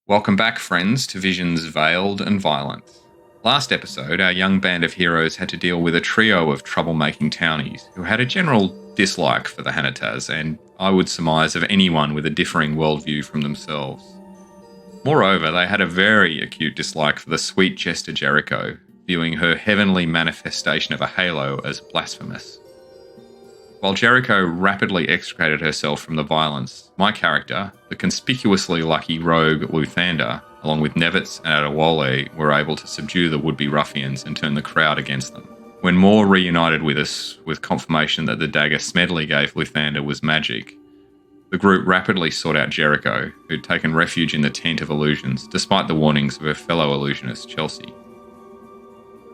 Welcome back, friends, to Vision's Veiled and Violent. Last episode, our young band of heroes had to deal with a trio of troublemaking townies who had a general dislike for the hanataz, and I would surmise of anyone with a differing worldview from themselves. Moreover, they had a very acute dislike for the sweet Jester Jericho, viewing her heavenly manifestation of a halo as blasphemous. While Jericho rapidly extricated herself from the violence, my character, the conspicuously lucky rogue Luthander, along with Nevitz and Otherworldly, were able to subdue the would-be ruffians and turn the crowd against them. When Moore reunited with us, with confirmation that the dagger Smedley gave Luthander was magic, the group rapidly sought out Jericho, who'd taken refuge in the Tent of Illusions, despite the warnings of her fellow illusionist Chelsea.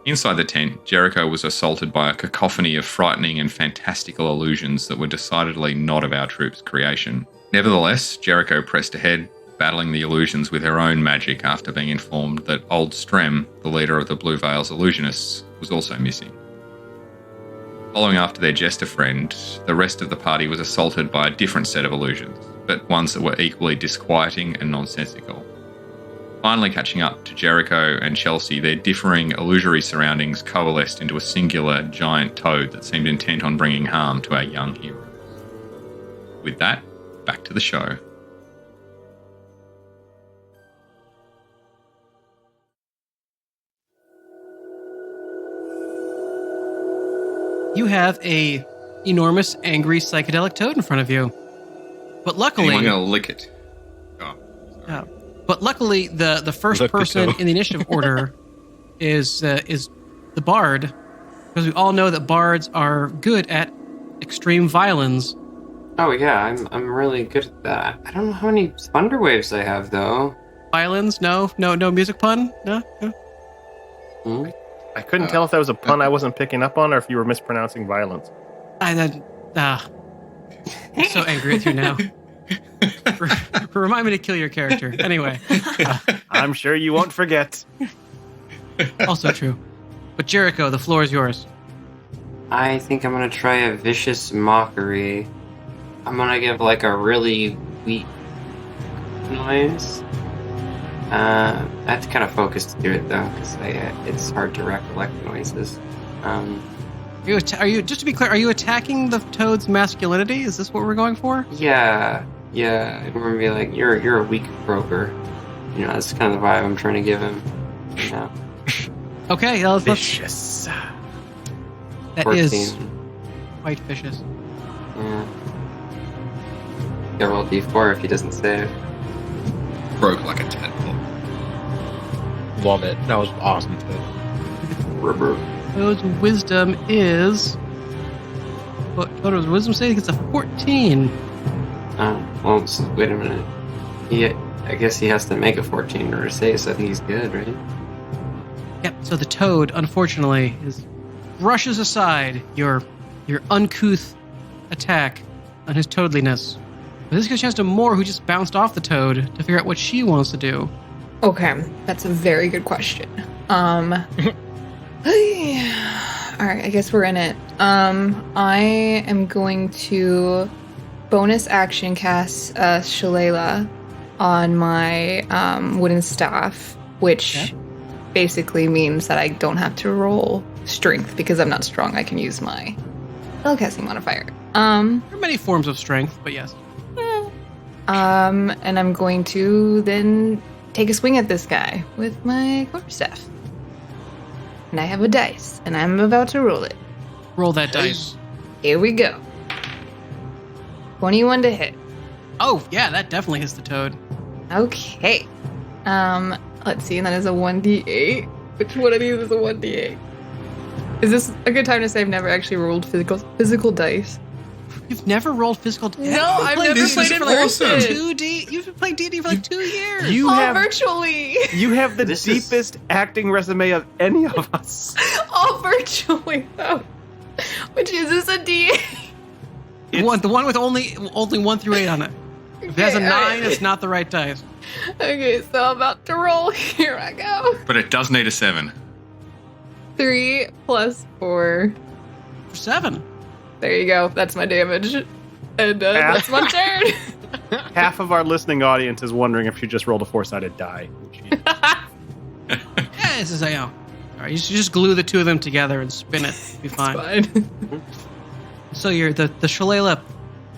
Inside the tent, Jericho was assaulted by a cacophony of frightening and fantastical illusions that were decidedly not of our troupe's creation. Nevertheless, Jericho pressed ahead, battling the illusions with her own magic after being informed that Old Strem, the leader of the Blue Veil's illusionists, was also missing. Following after their Jester friend, the rest of the party was assaulted by a different set of illusions, but ones that were equally disquieting and nonsensical. Finally catching up to Jericho and Chelsea, their differing illusory surroundings coalesced into a singular giant toad that seemed intent on bringing harm to our young heroes. With that, back to the show. You have a enormous, angry, psychedelic toad in front of you. But luckily... I'm going to lick it. Oh, sorry. But luckily, the first person in the initiative order is the bard, because we all know that bards are good at extreme violins. Oh yeah, I'm really good at that. I don't know how many thunder waves I have though. Violins? No music pun? No. Hmm? I couldn't tell if that was a pun I wasn't picking up on, or if you were mispronouncing violence. I'm so angry with you now. Remind me to kill your character. Anyway. I'm sure you won't forget. Also true. But Jericho, the floor is yours. I think I'm gonna try a vicious mockery. I'm gonna give like a really weak noise. I have to kind of focus to do it though, because it's hard to recollect noises. Are you just to be clear? Are you attacking the toad's masculinity? Is this what we're going for? Yeah. I'm gonna be like, you're a weak broker. You know, that's kind of the vibe I'm trying to give him. You know. Okay, let's... Vicious. That 14. is quite vicious. Yeah. Get roll D4 if he doesn't save. Broke like a tadpole. Love it. That was awesome. Rubber. Toad's wisdom is... What Toad's wisdom say? It's a 14. Well, wait a minute. I guess he has to make a 14 in order to save, so I think he's good, right? Yep, so the toad, unfortunately, brushes aside your uncouth attack on his toadliness. But this gives a chance to Moore, who just bounced off the toad, to figure out what she wants to do. Okay, that's a very good question. Alright, I guess we're in it. I am going to bonus action cast Shillelagh on my wooden staff, which basically means that I don't have to roll strength because I'm not strong. I can use my spellcasting modifier. There are many forms of strength, but yes. And I'm going to then take a swing at this guy with my quarterstaff. And I have a dice, and I'm about to roll it. Roll that dice. Here we go. 21 to hit. Oh, yeah, that definitely hits the toad. Okay. Let's see, and that is a 1d8. Which one of these is a 1d8? Is this a good time to say I've never actually rolled physical dice? You've never rolled physical dice? No, I've never played in person. 2D? You've been playing D&D for like 2 years. You have virtually. You have the deepest acting resume of any of us. All virtually, though. Which is this a D8? The one with only 1 through 8 on it. If it has a 9, it's not the right dice. Okay, so I'm about to roll. Here I go. But it does need a 7. 3 plus 4. 7. There you go. That's my damage. And that's my turn. Half of our listening audience is wondering if she just rolled a 4-sided die. Yeah, this is all right. You should just glue the two of them together and spin it. It'll be fine. So the shillelagh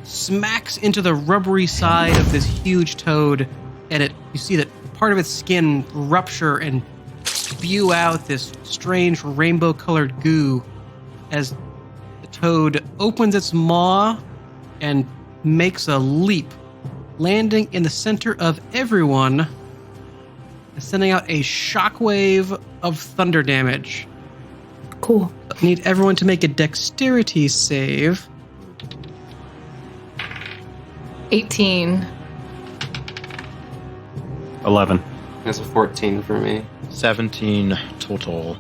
smacks into the rubbery side of this huge toad, and you see that part of its skin rupture and spew out this strange rainbow-colored goo as the toad opens its maw and makes a leap, landing in the center of everyone and sending out a shockwave of thunder damage. Cool. I need everyone to make a dexterity save. 18. 11. That's a 14 for me. 17 total.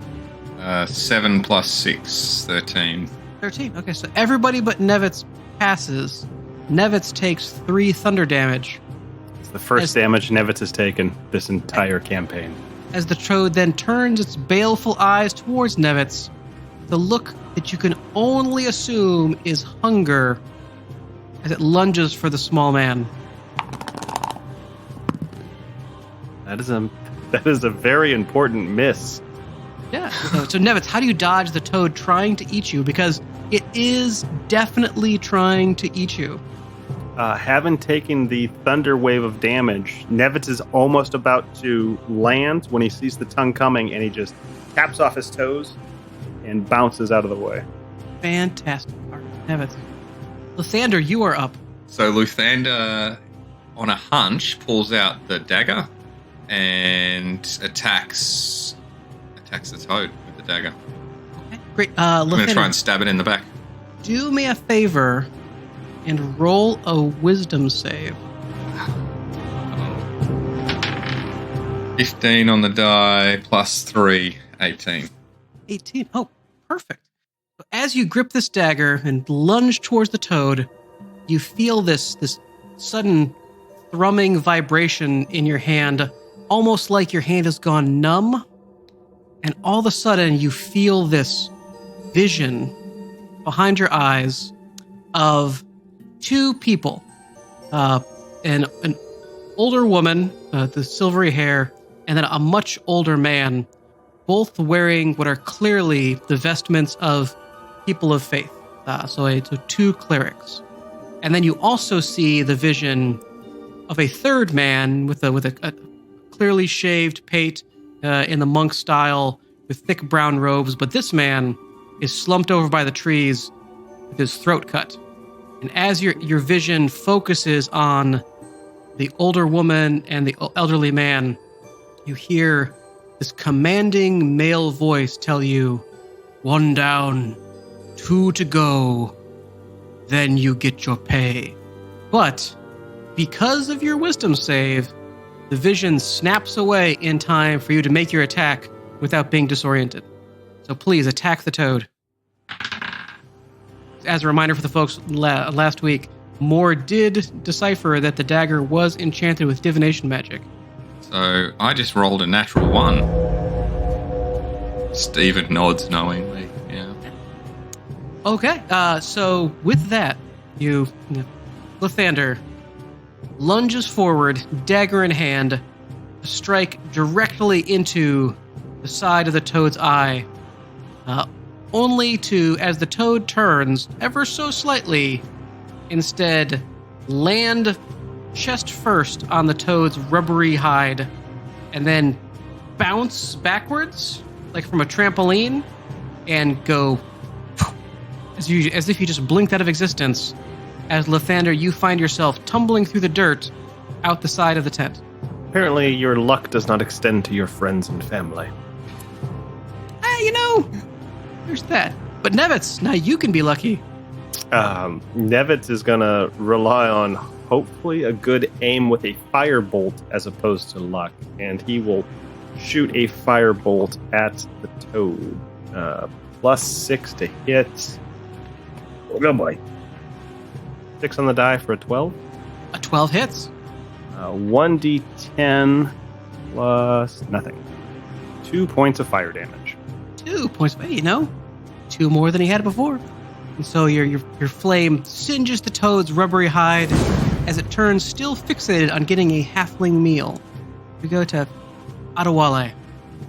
7 plus 6, 13. 13. Okay, so everybody but Nevitz passes. Nevitz takes 3 thunder damage. It's the first damage Nevitz has taken this entire campaign. As the toad then turns its baleful eyes towards Nevitz, the look that you can only assume is hunger as it lunges for the small man. That is a very important miss. Yeah. So Nevitz, how do you dodge the toad trying to eat you? Because it is definitely trying to eat you. Having taken the thunder wave of damage, Nevitz is almost about to land when he sees the tongue coming, and he just taps off his toes and bounces out of the way. Fantastic. All right, Nevitz. Lathander, you are up. So Luthander, on a hunch, pulls out the dagger and attacks the toad with the dagger. Okay, great. I'm going to try Lathander, and stab it in the back. do me a favor and roll a wisdom save. 15 on the die, plus 3, 18. 18. Oh, perfect. As you grip this dagger and lunge towards the toad, you feel this sudden thrumming vibration in your hand, almost like your hand has gone numb. And all of a sudden, you feel this vision behind your eyes of 2 people. An older woman, the silvery hair, and then a much older man, both wearing what are clearly the vestments of people of faith. So 2 clerics. And then you also see the vision of a third man with a clearly shaved pate in the monk style with thick brown robes. But this man is slumped over by the trees with his throat cut. And as your vision focuses on the older woman and the elderly man, you hear this commanding male voice tell you, 1 down, 2 to go, then you get your pay. But because of your wisdom save, the vision snaps away in time for you to make your attack without being disoriented. So please attack the toad. As a reminder for the folks last week, Moore did decipher that the dagger was enchanted with divination magic. So I just rolled a natural 1. Steven nods knowingly, yeah. Okay, so with that, Lathander lunges forward, dagger in hand, to strike directly into the side of the toad's eye, only to, as the toad turns ever so slightly, instead land chest first on the toad's rubbery hide, and then bounce backwards, like from a trampoline, and go as if you just blinked out of existence. As Lathander, you find yourself tumbling through the dirt out the side of the tent. Apparently, your luck does not extend to your friends and family. There's that. But Nevitz, now you can be lucky. Nevitz is going to rely on hopefully a good aim with a firebolt as opposed to luck, and he will shoot a firebolt at the toad. Plus 6 to hit. Oh, good boy. 6 on the die for a 12. A 12 hits. 1d10 plus nothing. 2 points of fire damage. 2 points. Hey, 2 more than he had before. And so your flame singes the toad's rubbery hide, as it turns, still fixated on getting a halfling meal. We go to Adewale.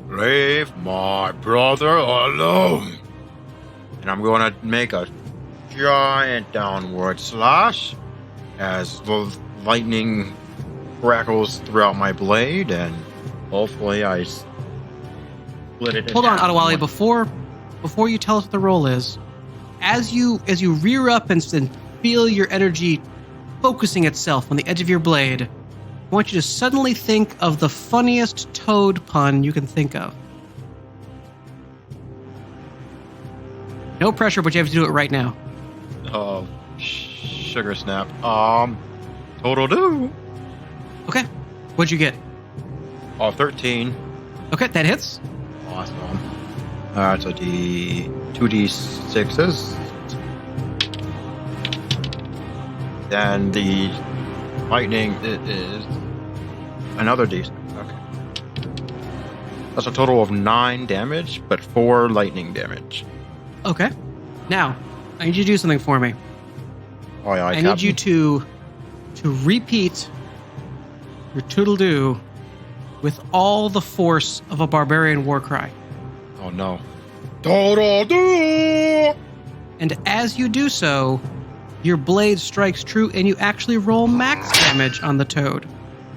Leave my brother alone. And I'm going to make a giant downward slash as the lightning crackles throughout my blade, and hopefully I split it. Hold on, Adewale. Before you tell us what the roll is, as you rear up and feel your energy focusing itself on the edge of your blade, I want you to suddenly think of the funniest toad pun you can think of. No pressure, but you have to do it right now. Sugar snap. Toodle-Do. Okay. What'd you get? 13. Okay, that hits. Awesome. Alright, so 2d6s. Then the lightning is another d6. Okay. That's a total of 9 damage, but 4 lightning damage. Okay. Now, I need you to do something for me. Oh, yeah, I need you to repeat your Toodle-Do with all the force of a barbarian war cry. Oh no. Toodle-Do! And as you do so, your blade strikes true and you actually roll max damage on the toad.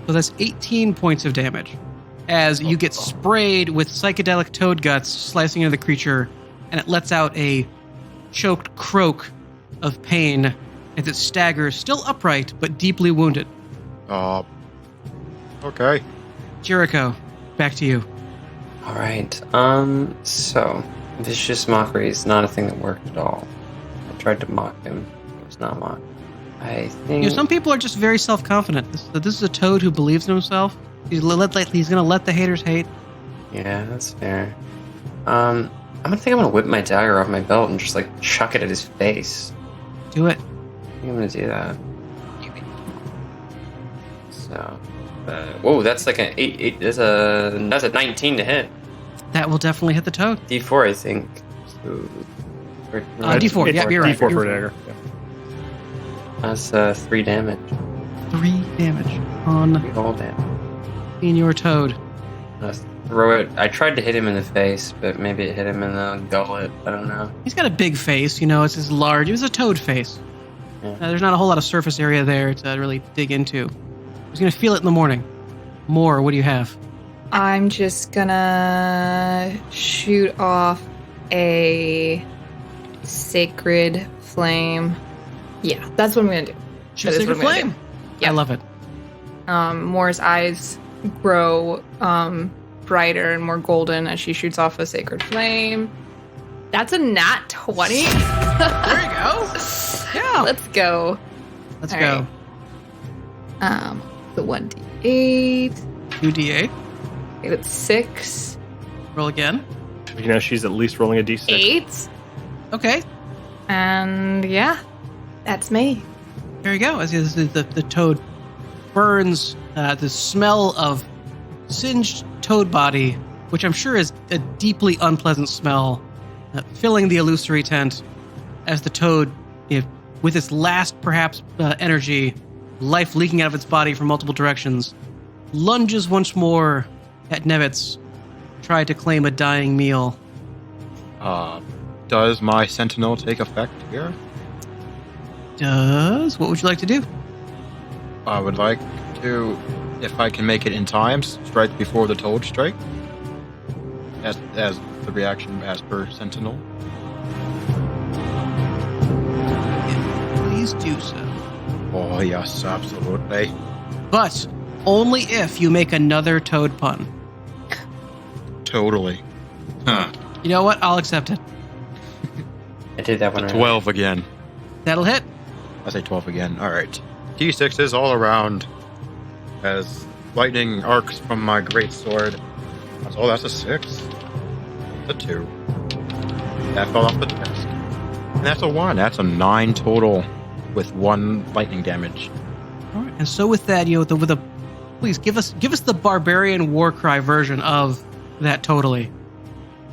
So that's 18 points of damage. As you get sprayed with psychedelic toad guts slicing into the creature, and it lets out a choked croak of pain as it staggers, still upright, but deeply wounded. Okay. Jericho, back to you. All right. So vicious mockery is not a thing that worked at all. I tried to mock him. It was not mocked. I think. Some people are just very self-confident. This is a toad who believes in himself. He's going to let the haters hate. Yeah, that's fair. I'm gonna whip my dagger off my belt and just chuck it at his face. Do it. I think I'm gonna do that. So, whoa, that's like an 8. That's a 19 to hit. That will definitely hit the toad. D4, I think. So, D4. Yeah, you're right. D4 for dagger. Yeah. That's 3 damage. 3 damage on 3 whole damage. in your toad. Throw it. I tried to hit him in the face, but maybe it hit him in the gullet. I don't know. He's got a big face. It's his large. It was a toad face. Yeah. There's not a whole lot of surface area there to really dig into. He's going to feel it in the morning. More, what do you have? I'm just gonna shoot off a sacred flame. Yeah, that's what I'm gonna do. Shoot That is sacred what I'm gonna flame. Yep. I love it. Moore's eyes grow brighter and more golden as she shoots off a sacred flame. That's a nat 20. There you go. Yeah. Let's go. Let's All go. right. The 1d8. 2d8. Okay, that's 6. Roll again. She's at least rolling a d6. 8. Okay. And yeah, that's me. There you go. As the toad burns, the smell of singed toad body, which I'm sure is a deeply unpleasant smell, filling the illusory tent as the toad, with its last perhaps energy, life leaking out of its body from multiple directions, lunges once more at Nevitz, tried to claim a dying meal. Does my sentinel take effect here? What would you like to do? I would like to, if I can make it in time, strike before the toad strike. As the reaction as per sentinel. Please do so. Oh yes, absolutely. But only if you make another toad pun. Totally. Huh. You know what? I'll accept it. I did that one. 12 again. That'll hit. I say 12 again. Alright. D6s all around as lightning arcs from my great sword. Oh, that's a 6. That's a 2. That fell off the desk. And that's a 1. That's a 9 total with 1 lightning damage. All right. And so with that, please give us the barbarian war cry version of that totally.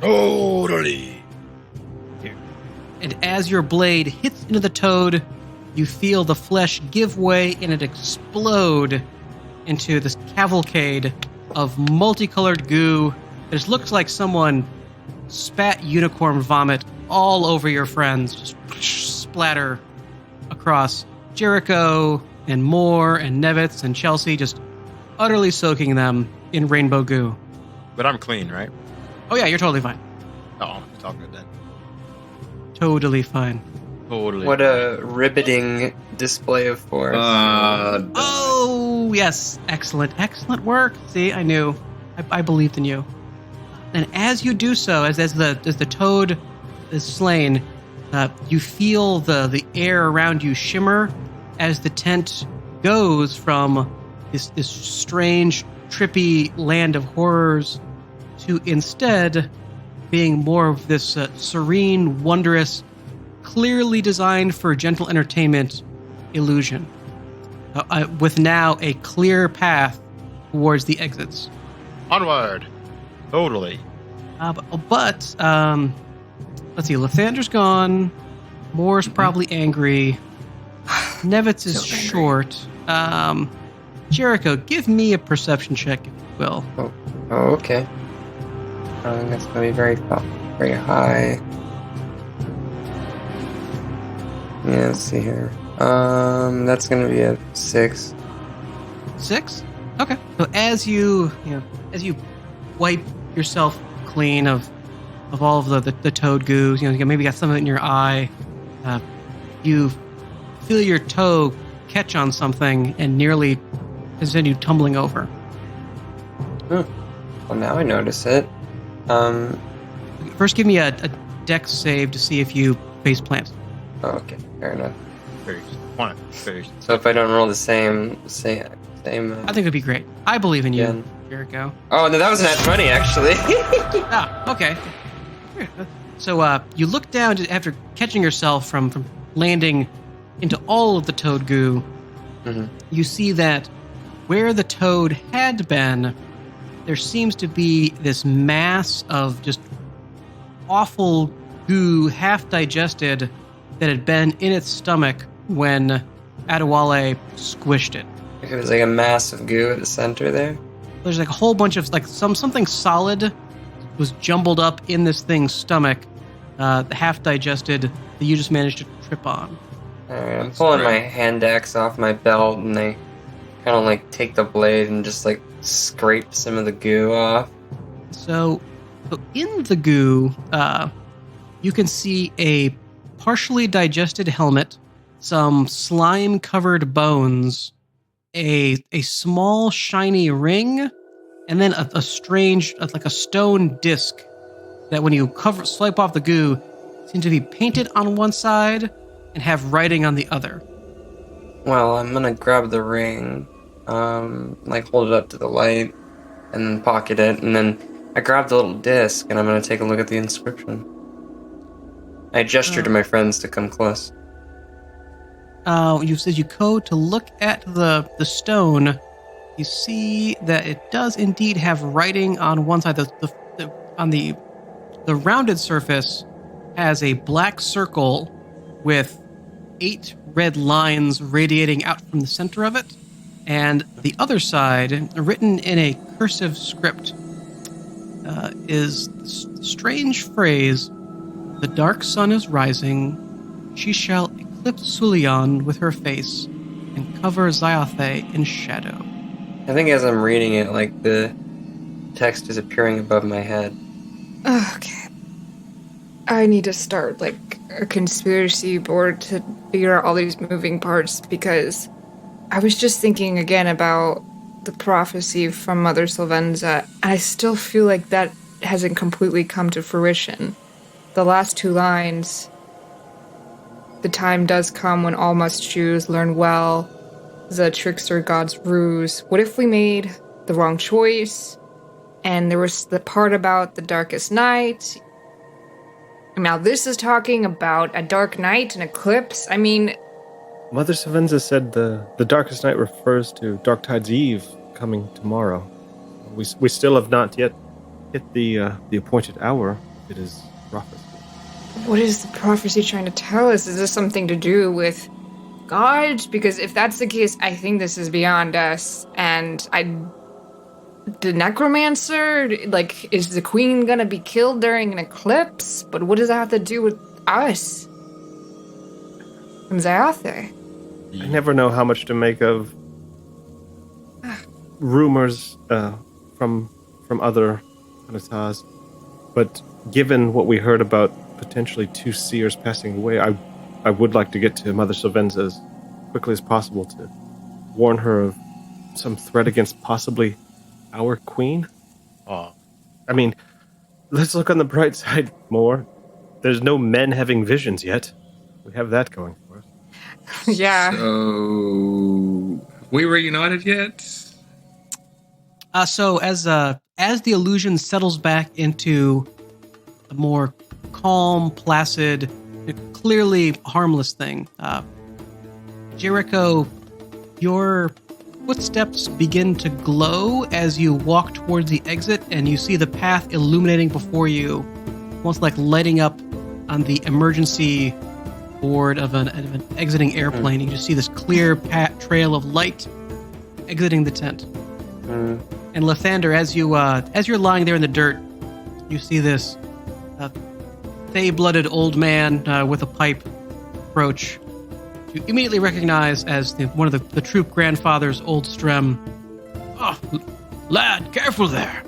Totally. And as your blade hits into the toad, you feel the flesh give way and it explode into this cavalcade of multicolored goo. It just looks like someone spat unicorn vomit all over your friends, just splatter across Jericho and Moore and Nevitz and Chelsea, just utterly soaking them in rainbow goo. But I'm clean, right? Oh yeah, you're totally fine. Oh, it's all good then. Totally fine. Totally. What a riveting display of force. Oh, yes. Excellent. Excellent work. See, I knew. I believed in you. And as you do so, as the toad is slain, you feel the air around you shimmer as the tent goes from this strange, trippy land of horrors to instead being more of this serene, wondrous, clearly designed for gentle entertainment illusion, with now a clear path towards the exits. Onward! Totally. But let's see, Lathander's gone. Moore's probably angry. Nevitz is So angry. short. Jericho, give me a perception check, if you will. Oh, okay. That's going to be very high. Yeah, let's see here. That's going to be a 6. 6? Okay. So as you wipe yourself clean of all of the toad goo, you maybe got some of it in your eye, you feel your toe catch on something and nearly send you tumbling over. Well, now I notice it. First, give me a dex save to see if you face plant. Oh, okay, fair enough. Finished. So if I don't roll the same. I think it'd be great. I believe in you, Yeah. Jericho. Oh, no, that was nat 20, actually. Okay. So you look down after catching yourself from landing into all of the toad goo. Mhm. You see that where the toad had been, there seems to be this mass of just awful goo, half digested, that had been in its stomach when Adewale squished it. It was like a mass of goo at the center there. There's like a whole bunch of something solid was jumbled up in this thing's stomach, the half digested that you just managed to trip on. Alright, I'm pulling my hand axe off my belt and I kind of like take the blade and just like scrape some of the goo off. So in the goo, you can see a partially digested helmet, some slime-covered bones, a small shiny ring, and then a strange, like a stone disc that when you swipe off the goo, seems to be painted on one side and have writing on the other. Well, I'm gonna grab the ring, like hold it up to the light, and then pocket it, and then I grab the little disc and I'm gonna take a look at the inscription. I gesture to my friends to come close. You said you go to look at the stone. You see that it does indeed have writing on one side. On the rounded surface has a black circle with 8 red lines radiating out from the center of it, and the other side, written in a cursive script, is the strange phrase: "The dark sun is rising. She shall eclipse Sulion with her face and cover Ziathe in shadow." I think as I'm reading it, like the text is appearing above my head. Okay. I need to start like a conspiracy board to figure out all these moving parts, because I was just thinking again about the prophecy from Mother Sylvenza, and I still feel like that hasn't completely come to fruition. The last 2 lines: "The time does come when all must choose, learn well the trickster god's ruse. What if we made the wrong choice?" And there was the part about the darkest night. Now this is talking about a dark night, an eclipse. I mean, Mother Savenza said the darkest night refers to Dark Tide's Eve coming tomorrow. We still have not yet hit the appointed hour. It is prophecy. what is the prophecy trying to tell us? Is this something to do with God? Because if that's the case, I think this is beyond us. And the necromancer, like, is the queen gonna be killed during an eclipse? But what does that have to do with us? And Zayathir? I never know how much to make of rumors from other hanataz, but given what we heard about potentially 2 seers passing away, I would like to get to Mother Sylvenza as quickly as possible to warn her of some threat against possibly our queen. Oh, I mean, let's look on the bright side more. There's no men having visions yet. We have that going for us. Yeah. So, have we reunited yet? So as the illusion settles back into a more calm, placid, clearly harmless thing, Jericho, your footsteps begin to glow as you walk towards the exit, and you see the path illuminating before you, almost like lighting up on the emergency board of an exiting airplane. You just see this clear trail of light exiting the tent. And Lathander, as you're lying there in the dirt, you see this thay-blooded old man with a pipe approach. You immediately recognize as one of the troop grandfathers, Old Strem. Oh, lad, careful there.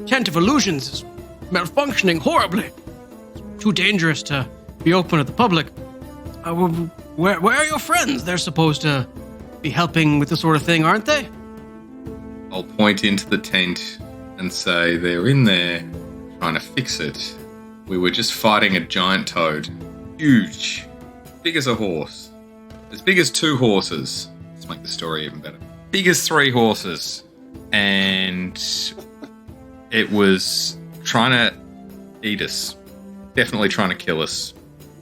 Tent of Illusions is malfunctioning horribly. It's too dangerous to be open to the public. Where are your friends? They're supposed to be helping with this sort of thing, aren't they? I'll point into the tent and say they're in there trying to fix it. We were just fighting a giant toad. Huge. Big as a horse. As big as 2 horses. Let's make the story even better. Big as 3 horses. And it was trying to eat us. Definitely trying to kill us.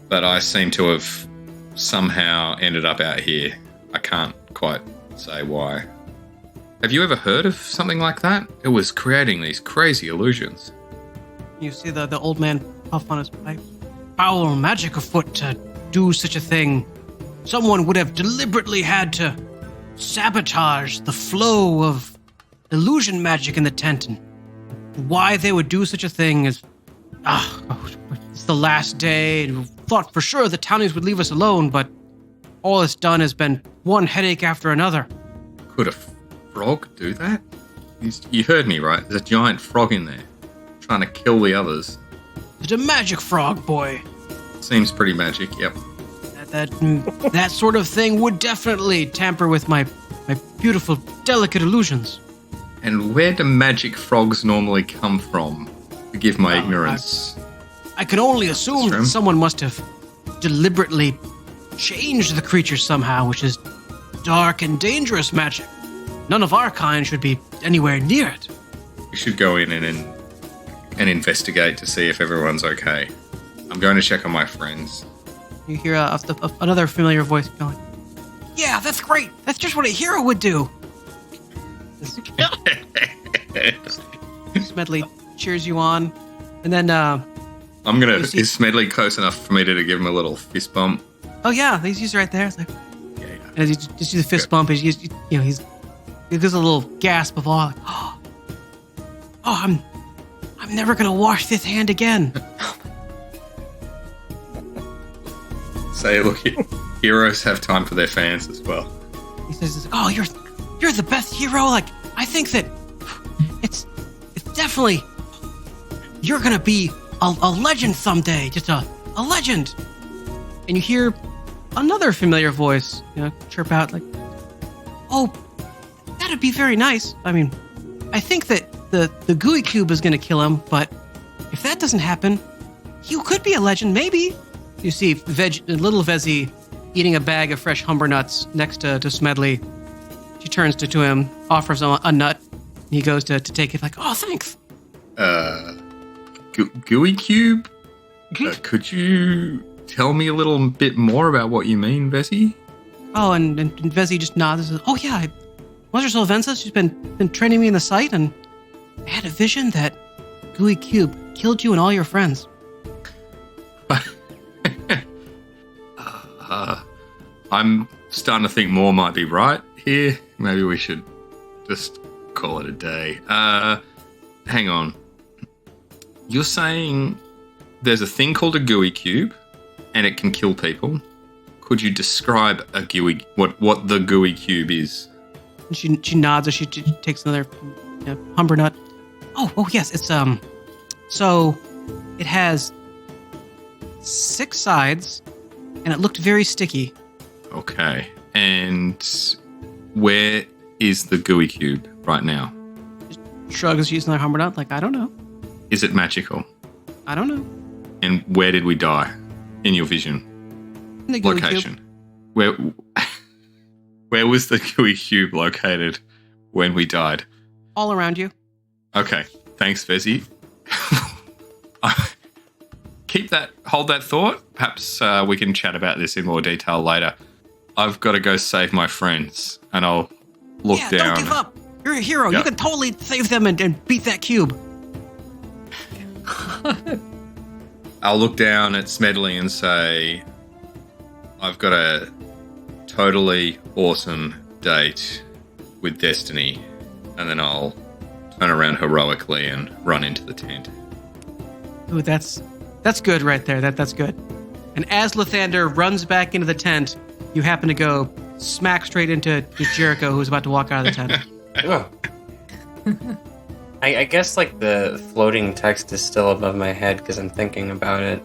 But I seem to have somehow ended up out here. I can't quite say why. Have you ever heard of something like that? It was creating these crazy illusions. You see the old man puff on his pipe. Foul magic afoot to do such a thing. Someone would have deliberately had to sabotage the flow of illusion magic in the tent. And why they would do such a thing is... it's the last day. And we thought for sure the townies would leave us alone, but all it's done has been one headache after another. Could a frog do that? You heard me, right? There's a giant frog in there trying to kill the others. It's a magic frog, boy. Seems pretty magic, yep. That sort of thing would definitely tamper with my beautiful, delicate illusions. And where do magic frogs normally come from? Forgive my ignorance. I can only assume that someone must have deliberately changed the creature somehow, which is dark and dangerous magic. None of our kind should be anywhere near it. We should go in and investigate to see if everyone's okay. I'm going to check on my friends. You hear another familiar voice going, "Yeah, that's great. That's just what a hero would do." Smedley cheers you on, and then Is Smedley close enough for me to give him a little fist bump? Oh yeah, he's right there. It's like, Yeah. and as you just do the fist bump, he gives a little gasp of awe. I'm never gonna wash this hand again. Say, look, heroes have time for their fans as well. He says, "Oh, you're the best hero. Like, I think that it's definitely you're gonna be a legend someday. Just a legend." And you hear another familiar voice, chirp out like, "Oh, that'd be very nice. I mean, I think that the Gooeycube is gonna kill him, but if that doesn't happen, you could be a legend, maybe." You see little Vezi eating a bag of fresh humber nuts next to Smedley. She turns to him, offers him a nut, and he goes to take it like, "Oh, thanks." Gooeycube? Could you tell me a little bit more about what you mean, Vezi? Oh, and Vezi just nods and says, "Oh yeah, Mother Sylvenza, she's been training me in the sight, and I had a vision that Gooeycube killed you and all your friends." I'm starting to think more might be right here. Maybe we should just call it a day. Hang on. You're saying there's a thing called a Gooeycube, and it can kill people. Could you describe a what the Gooeycube is? She nods as she takes another humber nut. Oh yes, it's so it has 6 sides, and it looked very sticky. Okay, and where is the Gooeycube right now? Shrugs using their humber nut, like, I don't know. Is it magical? I don't know. And where did we die in your vision? In the Gooeycube. Location. Where was the Gooeycube located when we died? All around you. Okay, thanks, Fezzy. Hold that thought. Perhaps we can chat about this in more detail later. I've got to go save my friends, and I'll look down. Don't give up. You're a hero. Yep. You can totally save them and beat that cube. I'll look down at Smedley and say, I've got a totally awesome date with Destiny, and then I'll turn around heroically and run into the tent. Ooh, that's good right there. That's good. And as Luthander runs back into the tent, you happen to go smack straight into Jericho, who's about to walk out of the tent. Oh. I guess like the floating text is still above my head because I'm thinking about it.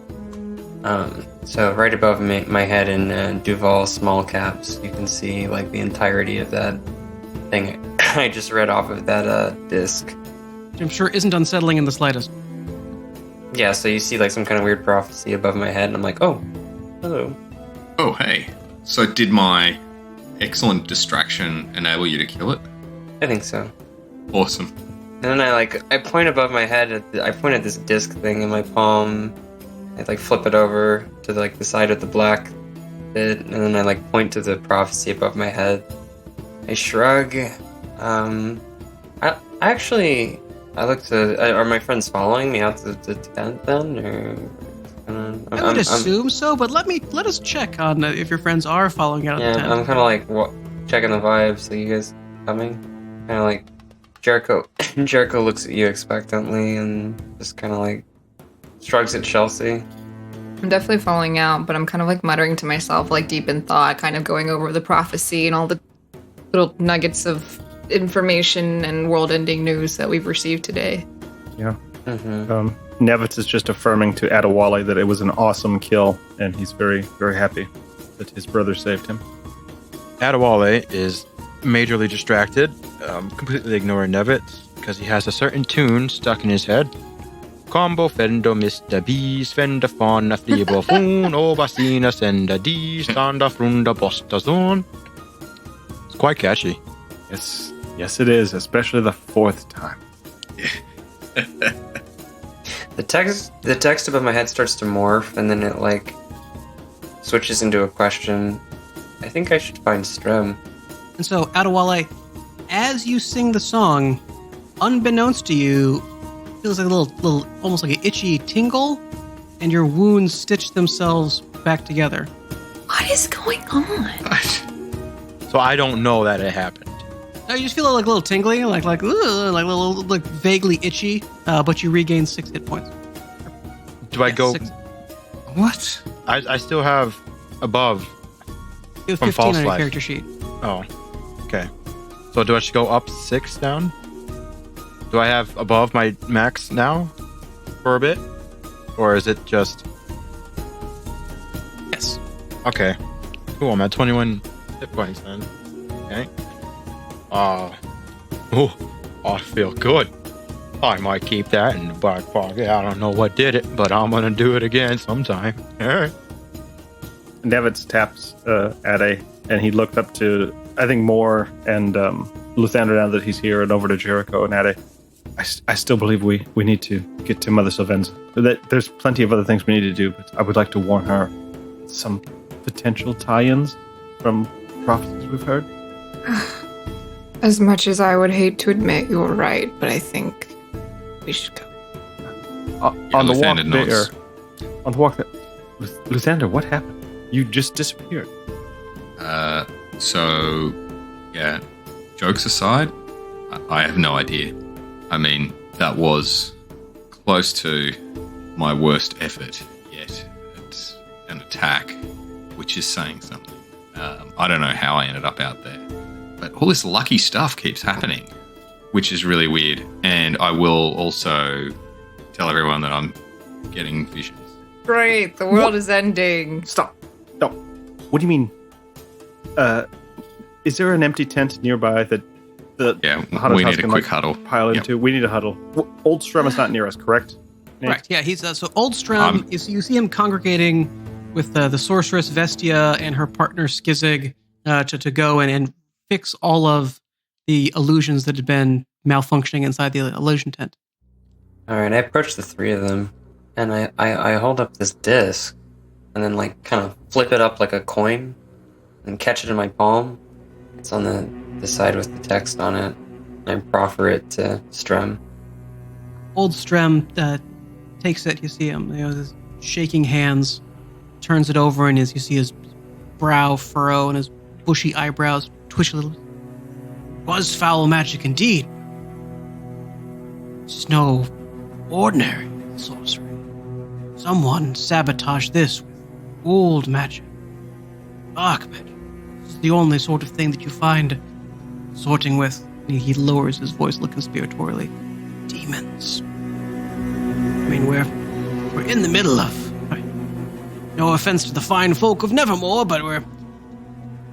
So right above my head in Duval small caps, you can see like the entirety of that thing I just read off of that disc. Which I'm sure isn't unsettling in the slightest. Yeah, so you see like some kind of weird prophecy above my head, and I'm like, oh, hello. Oh, hey. So did my excellent distraction enable you to kill it? I think so. Awesome. And then I point above my head I point at this disc thing in my palm. I like flip it over to like the side of the black bit, and then I like point to the prophecy above my head. I shrug. I look to. Are my friends following me out to the tent then, or? I would assume so, but let us check on if your friends are following out of the tent. I'm kind of like checking the vibes. So you guys coming? Kind of like Jericho. Jericho looks at you expectantly and just kind of like shrugs at Chelsea. I'm definitely falling out, but I'm kind of like muttering to myself, like deep in thought, kind of going over the prophecy and all the little nuggets of information and world-ending news that we've received today. Yeah. Mm-hmm. Nevitz is just affirming to Adewale that it was an awesome kill, and he's very, very happy that his brother saved him. Adewale is majorly distracted, completely ignoring Nevitz, because he has a certain tune stuck in his head. Combo fendo Mr. Bees, fenda fauna fribo fun, obasina senda di, standa frunda bosta zon. It's quite catchy. Yes, it is, especially the 4th time. The text above my head starts to morph, and then it like switches into a question. I think I should find Strem. And so, Adewale, as you sing the song, unbeknownst to you, it feels like a little, almost like an itchy tingle, and your wounds stitch themselves back together. What is going on? So I don't know that it happened. No, you just feel like a little tingly, like vaguely itchy, but you regain 6 hit points. Do I go? 6. What? I still have above. You have From 15 False on your Life. character sheet. Oh, okay. So do I just go up 6 down? Do I have above my max now for a bit? Or is it just... Yes. Okay. Cool, I'm at 21 hit points then. Okay. I feel good. I might keep that in the back pocket. I don't know what did it, but I'm gonna do it again sometime. Alright. Nevitz taps Ade, and he looked up to, I think, Moore and Luthander now that he's here, and over to Jericho and Ade. I still believe we need to get to Mother Sylvenza. There's plenty of other things we need to do, but I would like to warn her some potential tie-ins from prophecies we've heard. As much as I would hate to admit you were right, but I think we should go. On the walk Luthander nods. there, on the walk there, Luthander, what happened? You just disappeared. So, yeah, jokes aside, I have no idea. I mean, that was close to my worst effort yet. It's an attack, which is saying something. I don't know how I ended up out there. But all this lucky stuff keeps happening, which is really weird. And I will also tell everyone that I'm getting visions. Great, the world is ending. Stop. No. What do you mean? Is there an empty tent nearby that the we need a quick huddle. Pile into? We need a huddle. Old Strem is not near us, correct? Nate? Correct. Yeah, he's so Old Strem. You see him congregating with the sorceress Vestia and her partner Skizig to go and fix all of the illusions that had been malfunctioning inside the illusion tent. All right, I approach the three of them, and I hold up this disc, and then like kind of flip it up like a coin, and catch it in my palm. It's on the side with the text on it. And I proffer it to Strem. Old Strem takes it. You see him, his shaking hands, turns it over, and you see his brow furrow and his bushy eyebrows twitch a little. Was foul magic indeed. It's no ordinary sorcery. Someone sabotaged this with old magic, dark magic. This is the only sort of thing that you find sorting with. He lowers his voice, looking conspiratorially. Demons. I mean, we're in the middle of. No offense to the fine folk of Nevermore, but we're a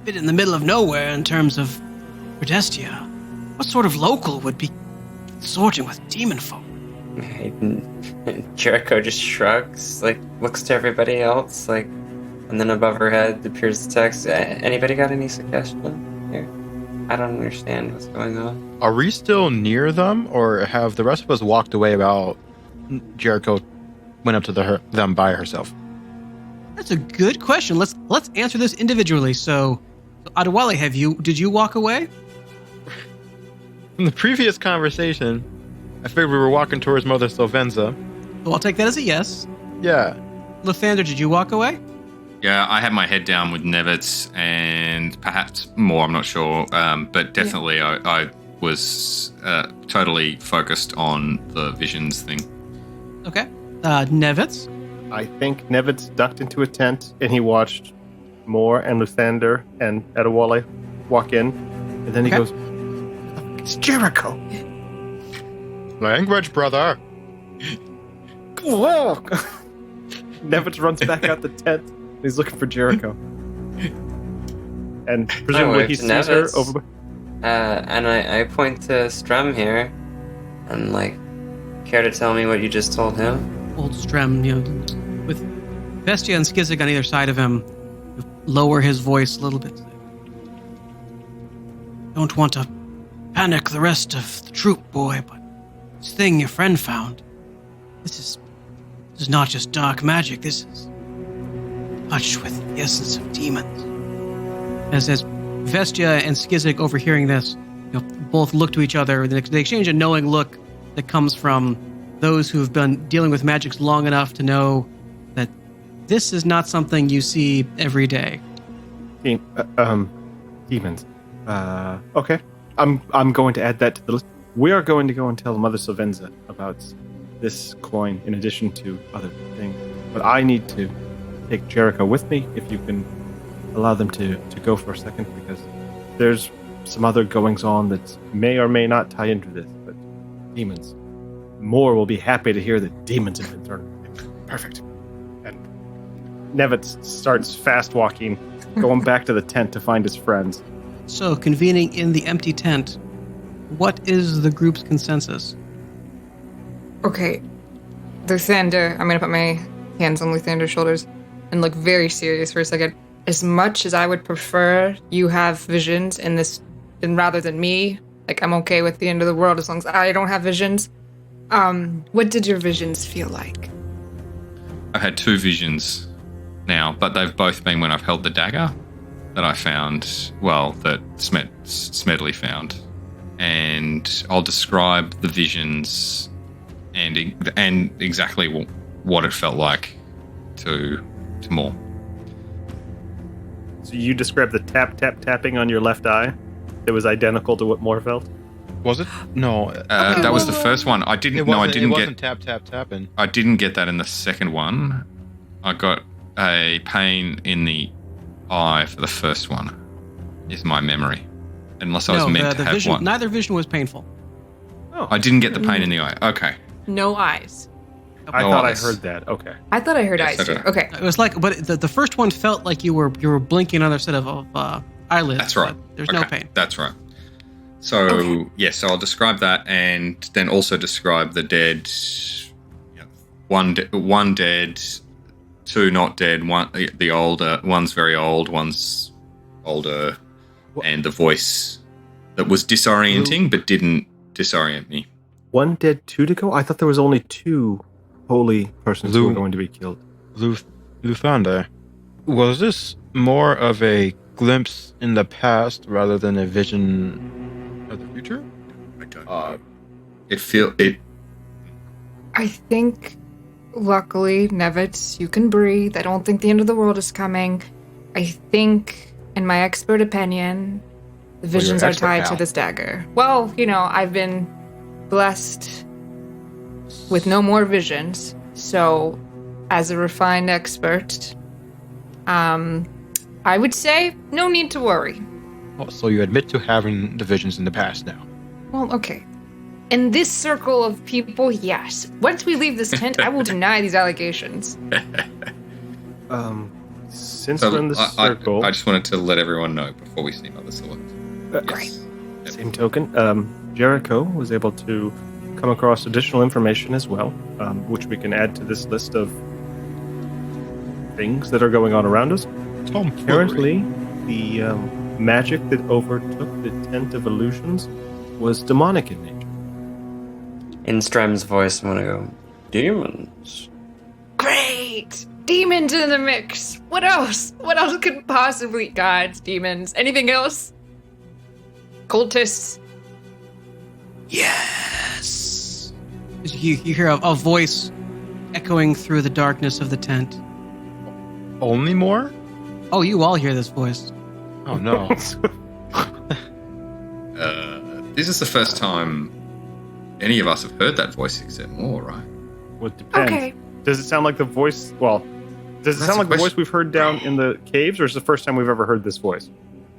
bit in the middle of nowhere in terms of Predestia. What sort of local would be sorting with demon folk? Jericho just shrugs, like looks to everybody else, like, and then above her head appears the text. Anybody got any suggestion here? I don't understand what's going on. Are we still near them, or have the rest of us walked away while Jericho went up to them by herself? That's a good question. Let's answer this individually. So Adewale, did you walk away? From the previous conversation, I figured we were walking towards Mother Sylvenza. Well, I'll take that as a yes. Yeah. Lathander, did you walk away? Yeah, I had my head down with Nevitz and perhaps more, I'm not sure. But definitely I was totally focused on the visions thing. Okay. Nevitz? I think Nevitz ducked into a tent and he watched Moore and Luthander and Adewale walk in. And then he goes, "It's Jericho." Language, brother. Whoa. Nevitz runs back out the tent. He's looking for Jericho. And presumably he sees her over. And I point to Strem here, and like, care to tell me what you just told him? Old Strem, with Vestia and Skizig on either side of him, lower his voice a little bit. Don't want to panic the rest of the troop, boy, but this thing your friend found, this is not just dark magic, this is touched with the essence of demons. As Vestia and Skizig, overhearing this, both look to each other. They exchange a knowing look that comes from those who have been dealing with magics long enough to know that this is not something you see every day. Demons. Okay. I'm going to add that to the list. We are going to go and tell Mother Sylvenza about this coin in addition to other things. But I need to take Jericho with me, if you can allow them to go for a second, because there's some other goings-on that may or may not tie into this, but demons. Moore will be happy to hear that demons have been thrown. Perfect. And Nevitz starts fast-walking, going back to the tent to find his friends. So, convening in the empty tent, what is the group's consensus? Okay, Luthander, I'm going to put my hands on Luthander's shoulders and look very serious for a second. As much as I would prefer you have visions in this, and rather than me, like, I'm okay with the end of the world as long as I don't have visions. What did your visions feel like? I've had two visions now, but they've both been when I've held the dagger that I found, that Smedley found. And I'll describe the visions and exactly what it felt like to Moore. So you described the tapping on your left eye. It was identical to what Moore felt. Was it? No. That was the first one. I didn't. No, I didn't It get. wasn't tapping. I didn't get that in the second one. I got a pain in the eye for the first one. Is my memory, unless I was meant to have vision, one. Neither vision was painful. Oh, I didn't get the pain in the eye. Okay. No eyes. I thought I heard that. Okay. I thought I heard Yes, eyes too. okay. Okay. It was like, but the first one felt like you were blinking another set of eyelids. That's right. But there's no pain. That's right. So yes, so I'll describe that, and then also describe the dead. One dead, two not dead. One the older one's very old, one's older, and the voice that was disorienting but didn't disorient me. One dead, two to go? I thought there was only two holy persons who were going to be killed. Luthander, was this more of a glimpse in the past rather than a vision of the future? I don't know. It. I think, luckily, Nevitz, you can breathe. I don't think the end of the world is coming. I think, in my expert opinion, the visions are tied to this dagger. Well, I've been blessed with no more visions. So, as a refined expert, I would say no need to worry. Oh, so you admit to having the visions in the past now? Well, okay. In this circle of people, yes. Once we leave this tent, I will deny these allegations. Since we're in this circle... I just wanted to let everyone know before we seem other swords. Great. Same token, Jericho was able to come across additional information as well, which we can add to this list of things that are going on around us. Apparently, the magic that overtook the Tent of Illusions was demonic in nature. In Strem's voice, I'm gonna go, demons. Great! Demons in the mix! What else? What else could possibly... Gods, demons, anything else? Cultists? Yes. You hear a voice echoing through the darkness of the tent. Only more? Oh, you all hear this voice. Oh no. This is the first time any of us have heard that voice except Moore, right? Well, it depends. Okay. Does it sound like the voice... Well, does it That's sound like the the voice we've heard down in the caves, or is it the first time we've ever heard this voice?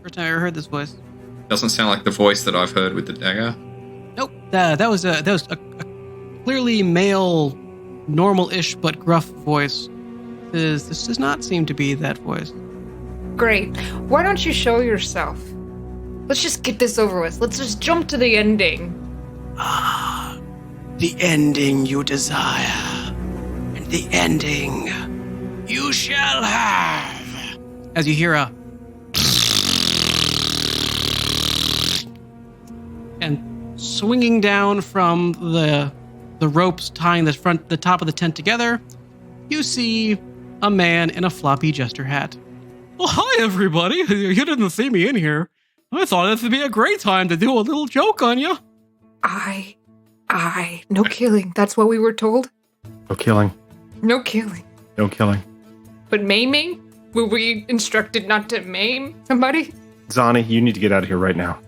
First time I ever heard this voice. Doesn't sound like the voice that I've heard with the dagger. Nope. That was a clearly male, normal-ish but gruff voice. This does not seem to be that voice. Great. Why don't you show yourself? Let's just get this over with. Let's just jump to the ending. Ah, the ending you desire, and the ending you shall have. As you hear a... and swinging down from the ropes tying the top of the tent together, you see a man in a floppy jester hat. Well, hi everybody. You didn't see me in here. I thought this would be a great time to do a little joke on you. No killing. That's what we were told. No killing. No killing. No killing. But maiming? Were we instructed not to maim somebody? Zani, you need to get out of here right now.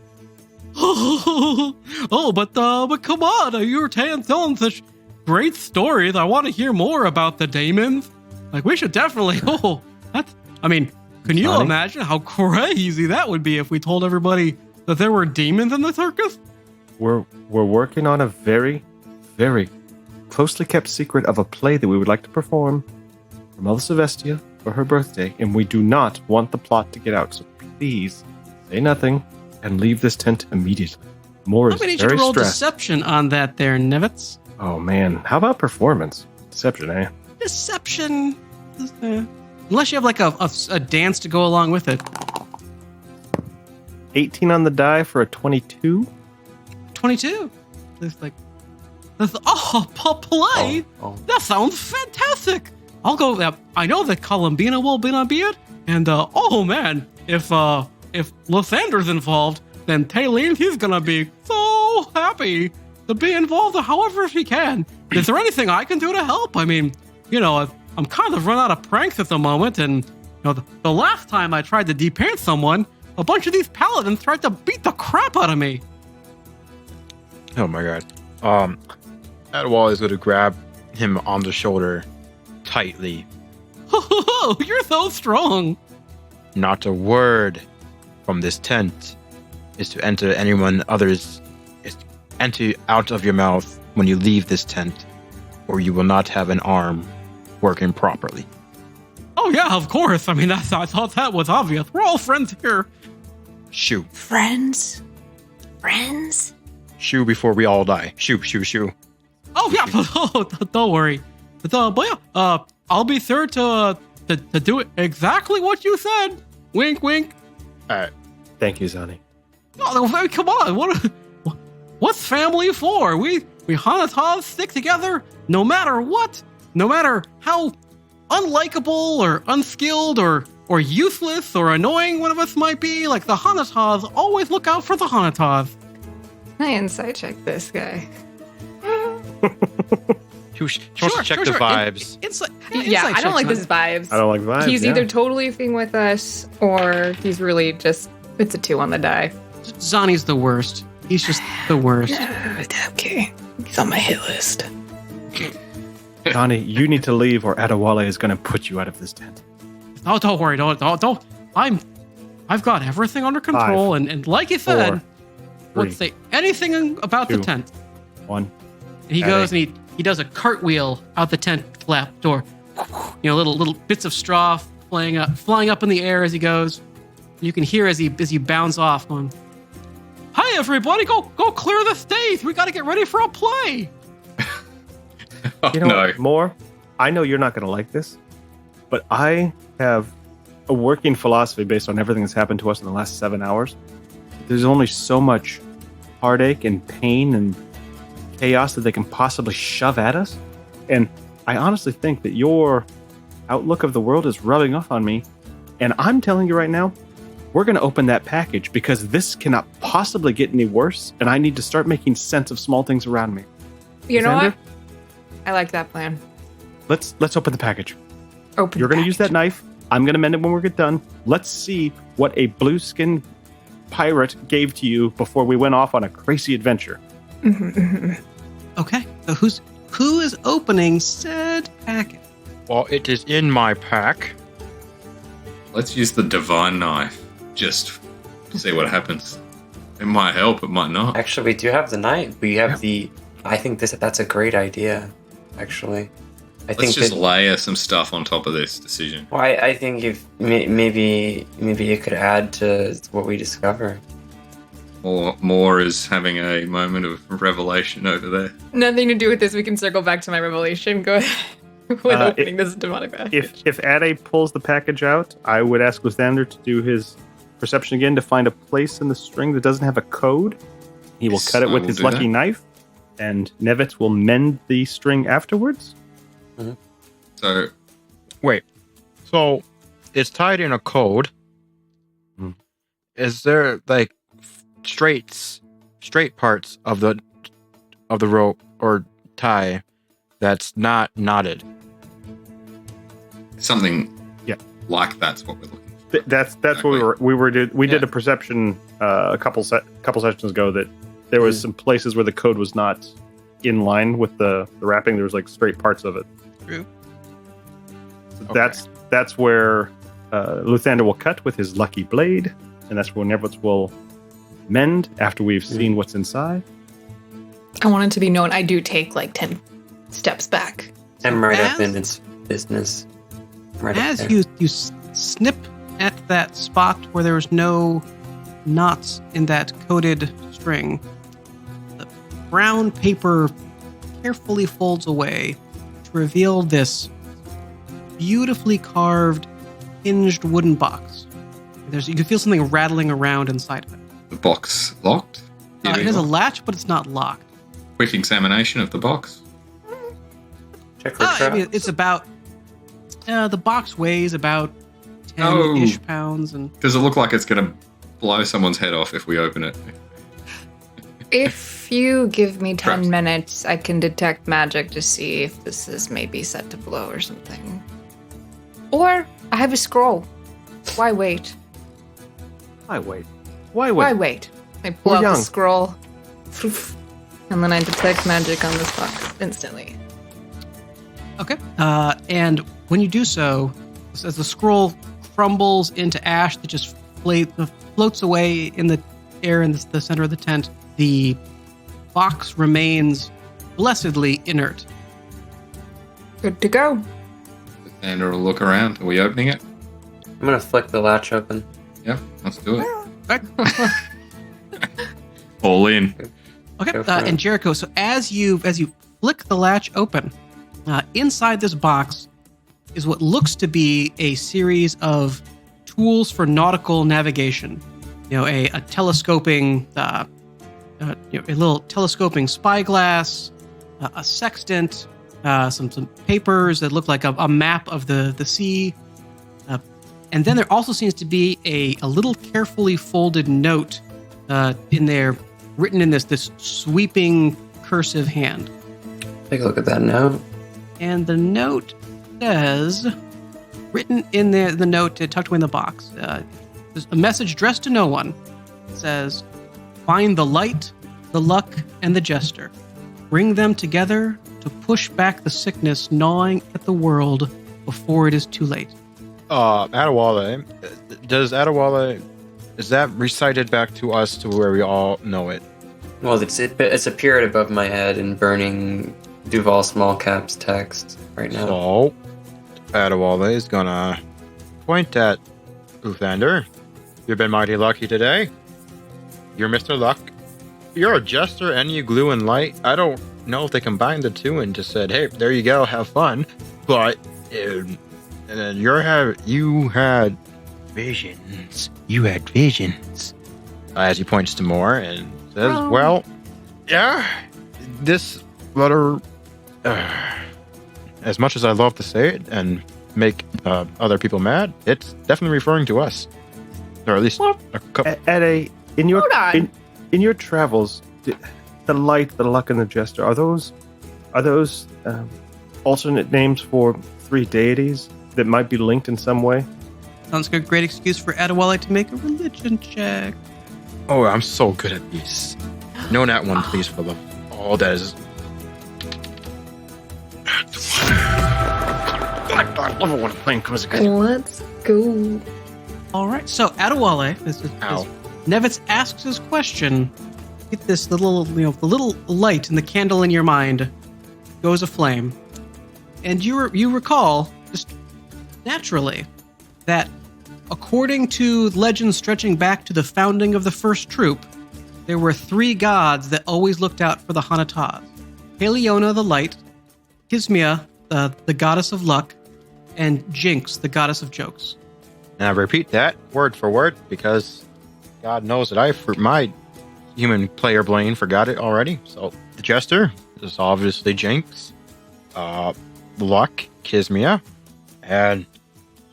but come on, you were telling such great stories. I want to hear more about the demons. Like, we should definitely, can you imagine how crazy that would be if we told everybody that there were demons in the circus? We're working on a very, very closely kept secret of a play that we would like to perform for Mother Celestia for her birthday, and we do not want the plot to get out, so please say nothing and leave this tent immediately. Moore is I'm going to very need you to roll stressed. deception on that there, Nevitz. Oh man, how about performance? Deception, eh? Deception. Unless you have like a dance to go along with it. 18 on the die for a 22. 22. Play. That sounds fantastic. I'll go. I know that Columbina will be it, and if Lathander's involved, then Taylene, he's gonna be so happy to be involved however he can. Is there anything I can do to help? I'm kind of run out of pranks at the moment, and No, the last time I tried to depaint someone, a bunch of these paladins tried to beat the crap out of me. Oh my god. Adwal is going to grab him on the shoulder tightly. You're so strong. Not a word from this tent is to enter anyone others. Is to enter out of your mouth when you leave this tent, or you will not have an arm working properly. Oh yeah, of course. I mean, I thought that was obvious. We're all friends here. Shoo. Friends? Friends? Shoo before we all die. Shoo, shoo, shoo. Oh yeah, don't worry. But yeah, I'll be sure to do it exactly what you said. Wink, wink. Alright. Thank you, Zani. Oh, come on. What's family for? We hanataz stick together no matter what. No matter how unlikable or unskilled or useless or annoying one of us might be, like the hanataz always look out for the hanataz. I insight check this guy. She wants to check the vibes. Yeah, I don't like this vibes. I don't like vibes. He's either totally being with us or he's really just, it's a 2 on the die. Zani's the worst. He's just the worst. Okay. He's on my hit list. Zani, you need to leave or Adewale is going to put you out of this tent. Oh, don't worry. Don't. I've got everything under control. 5, and like you said, 4, won't say anything about 2, the tent. 1. And he goes and he does a cartwheel out the tent flap door. You know, little bits of straw flying up in the air as he goes. You can hear as he bounds off going, "Hi everybody, go clear the stage. We got to get ready for a play." Oh, You know no. what, Moore? I know you're not going to like this, but I have a working philosophy based on everything that's happened to us in the last 7 hours. There's only so much heartache and pain and chaos that they can possibly shove at us. And I honestly think that your outlook of the world is rubbing off on me. And I'm telling you right now, we're going to open that package because this cannot possibly get any worse. And I need to start making sense of small things around me. You know Lathander, what? I like that plan. Let's open the package. Open. You're going to use that knife. I'm going to mend it when we get done. Let's see what a blue skin pirate gave to you before we went off on a crazy adventure. Okay, so who is opening said packet? Well, it is in my pack. Let's use the divine knife. Just see what happens. It might help, it might not. Actually, we do have the knife. We have the. I think that's a great idea. Actually, Let's just layer some stuff on top of this decision. Well, I think if maybe you could add to what we discover. Moore is having a moment of revelation over there. Nothing to do with this. We can circle back to my revelation. Go ahead. When opening this demonic package. If Ade pulls the package out, I would ask Luthander to do his perception again to find a place in the string that doesn't have a code. He will Yes, cut it I with will his do lucky that. knife, and Nevitz will mend the string afterwards. So, Wait. So, it's tied in a code. Hmm. Is there like straight parts of the rope or tie that's not knotted? something Yeah. like that's what we're looking for. That's what we did a perception a couple sessions ago that there was some places where the code was not in line with the wrapping. There was like straight parts of it. True. So Okay. that's where Luthander will cut with his lucky blade, and that's where Nevitz will mend after we've seen what's inside. I want it to be known I do take like 10 steps back. I'm right up as- in its business. Right up As there. you snip at that spot where there's no knots in that coated string, the brown paper carefully folds away to reveal this beautifully carved, hinged wooden box. You can feel something rattling around inside of it. The box locked? It has a latch, but it's not locked. Quick examination of the box. Check for I mean, traps. it's about the box weighs about 10-ish pounds, and Does it look like it's going to blow someone's head off if we open it? If you give me 10 Traps. minutes, I can detect magic to see if this is maybe set to blow or something. Or I have a scroll. Why wait? Why wait? Why wait? I pull We're out young. the scroll. And then I detect magic on this box instantly. Okay. And when you do so, as the scroll crumbles into ash that just floats away in the air in the center of the tent, the box remains blessedly inert. Good to go. Luthander will look around. Are we opening it? I'm gonna flick the latch open. Yeah, let's do it. All in. Okay, Go for it. and Jericho. So as you flick the latch open, inside this box is what looks to be a series of tools for nautical navigation. A telescoping, a little telescoping spyglass, a sextant, some papers that look like a map of the sea, and then there also seems to be a little carefully folded note in there, written in this sweeping cursive hand. Take a look at that note. And the note says, written in the note tucked away in the box, there's a message addressed to no one. It says, "Find the light, the luck, and the jester. Bring them together to push back the sickness gnawing at the world before it is too late." Adewale, is that recited back to us to where we all know it? Well, it's appeared above my head in burning Duval small caps text right now. So, Adewale is gonna point at Luthander. You've been mighty lucky today. You're Mr. Luck. You're a jester and you glue and light. I don't know if they combined the two and just said, hey, there you go, have fun. But, and then you had visions. You had visions. As he points to more and says, well, yeah, this letter, as much as I love to say it and make other people mad, it's definitely referring to us. Or at least a couple. In your Hold on. in your travels, the light, the luck, and the jester, are those alternate names for three deities that might be linked in some way? Sounds like a great excuse for Adewale to make a religion check. Oh, I'm so good at these. No nat one, please, for love. Oh, that is. I love it when playing comes Let's go. All right, so Adewale, as Ow. Nevitz asks his question, get this little, the little light in the candle in your mind goes aflame, and you recall just naturally that according to legends stretching back to the founding of the first troop, there were three gods that always looked out for the hanataz: Heliona, the light; Kismia, the goddess of luck; and Jinx, the goddess of jokes. And I repeat that word for word because God knows that my human player brain forgot it already. So the jester is obviously Jinx, Luck, Kismia, and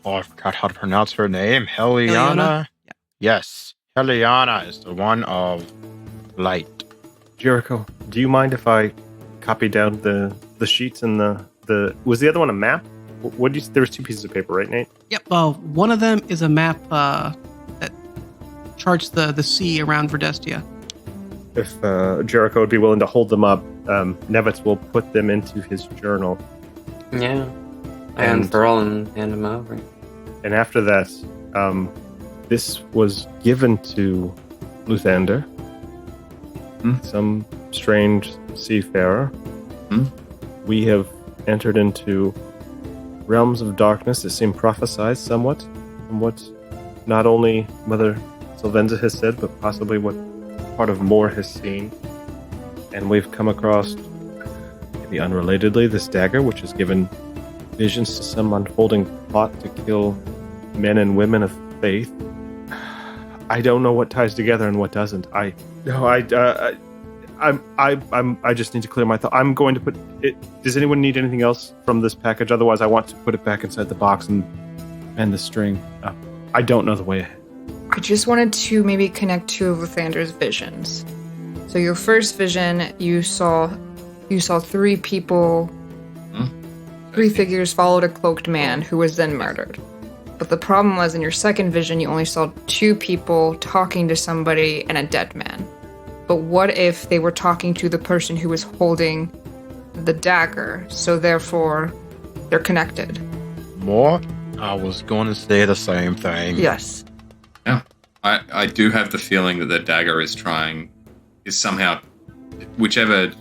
I forgot how to pronounce her name. Heliona. Yeah. Yes, Heliona is the one of light. Jericho, do you mind if I copy down the sheets and the was the other one a map? What did you? There was two pieces of paper, right, Nate? Yep. Well, one of them is a map that charts the sea around Verdestia. If Jericho would be willing to hold them up, Nevitz will put them into his journal. Yeah. I And- unfurl and hand them over. And after that, this was given to Luthander, some strange seafarer. We have entered into realms of darkness that seem prophesied somewhat from what not only Mother Sylvenza has said, but possibly what part of Moore has seen. And we've come across, maybe unrelatedly, this dagger, which has given visions to some unfolding plot to kill men and women of faith. I don't know what ties together and what doesn't. I just need to clear my thought. I'm going to put it. Does anyone need anything else from this package? Otherwise, I want to put it back inside the box and the string. I don't know the way ahead. I just wanted to maybe connect two of Lathander's visions. So your first vision, you saw three people, three figures followed a cloaked man who was then murdered. But the problem was in your second vision, you only saw 2 people talking to somebody and a dead man. But what if they were talking to the person who was holding the dagger, so therefore they're connected? More? I was going to say the same thing. Yes. Yeah. I do have the feeling that the dagger is somehow, whichever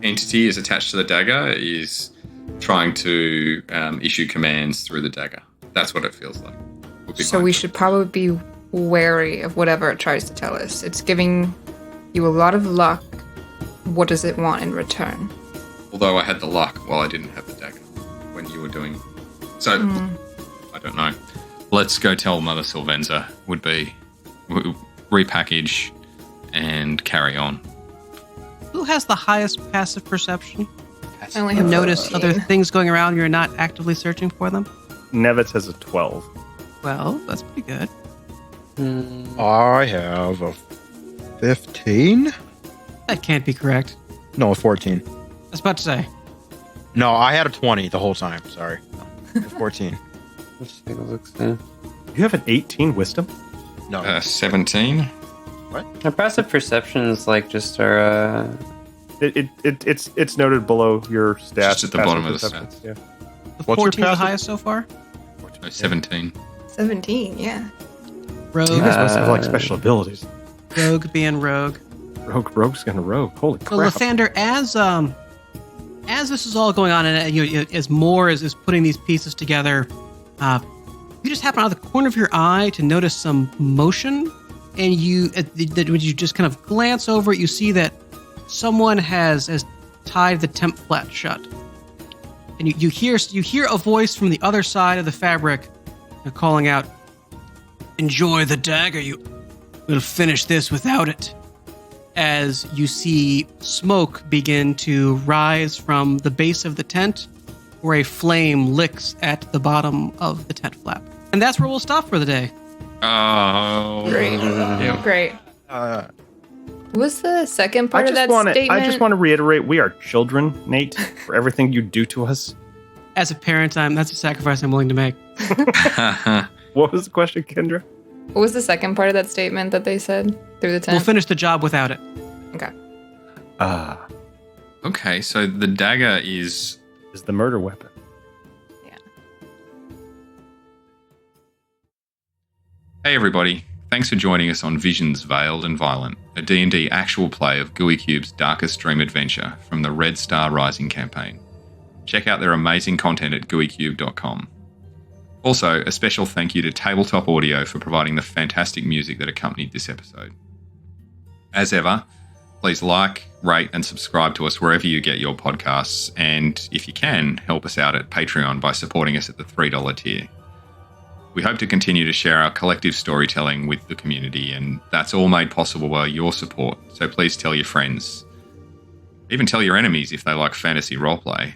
entity is attached to the dagger is trying to issue commands through the dagger. That's what it feels like. So we should probably be wary of whatever it tries to tell us. It's giving you a lot of luck. What does it want in return? Although I had the luck while I didn't have the dagger when you were doing. So, I don't know. Let's go tell Mother Sylvenza would be repackage and carry on. Who has the highest passive perception? I only have Notice 14. other things going around. You're not actively searching for them. Nevitz has a 12. Well, that's pretty good. I have a 15? That can't be correct. No, a 14. I was about to say. No, I had a 20 the whole time. Sorry. 14. Let's take a look. See. You have an 18 wisdom? No. 17. Our passive perception is like just our. It's noted below your stats. Just at the bottom of the perception. stats. Yeah. The What's your 14 is the passive? highest so far. No, 17. 17, yeah. Rogue. You guys must have like special abilities. Rogue being rogue. Rogue's gonna rogue. Holy So crap! Lathander, as this is all going on, and as Moore is putting these pieces together, you just happen out of the corner of your eye to notice some motion, and when you just kind of glance over it, you see that someone has tied the temp flat shut, and you hear a voice from the other side of the fabric, calling out, "Enjoy the dagger. We'll finish this without it." As you see smoke begin to rise from the base of the tent, where a flame licks at the bottom of the tent flap. And that's where we'll stop for the day. Oh. Great. Yeah. Great. What was the second part of that statement? I just want to reiterate, we are children, Nate, for everything you do to us. As a parent, that's a sacrifice I'm willing to make. What was the question, Kendra? What was the second part of that statement that they said through the tent? We'll finish the job without it. Okay. Okay, so the dagger is The murder weapon. Yeah. Hey everybody, thanks for joining us on Visions Veiled and Violent, a D&D actual play of Gooeycube's Darkest Dream adventure from the Red Star Rising campaign. Check out their amazing content at gooeycube.com. Also, a special thank you to Tabletop Audio for providing the fantastic music that accompanied this episode. As ever, please like, rate and subscribe to us wherever you get your podcasts, and if you can, help us out at Patreon by supporting us at the $3 tier. We hope to continue to share our collective storytelling with the community, and that's all made possible by your support, so please tell your friends. Even tell your enemies if they like fantasy roleplay.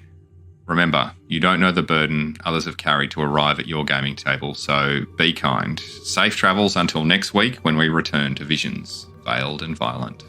Remember, you don't know the burden others have carried to arrive at your gaming table, so be kind. Safe travels until next week when we return to Visions, Veiled and Violent.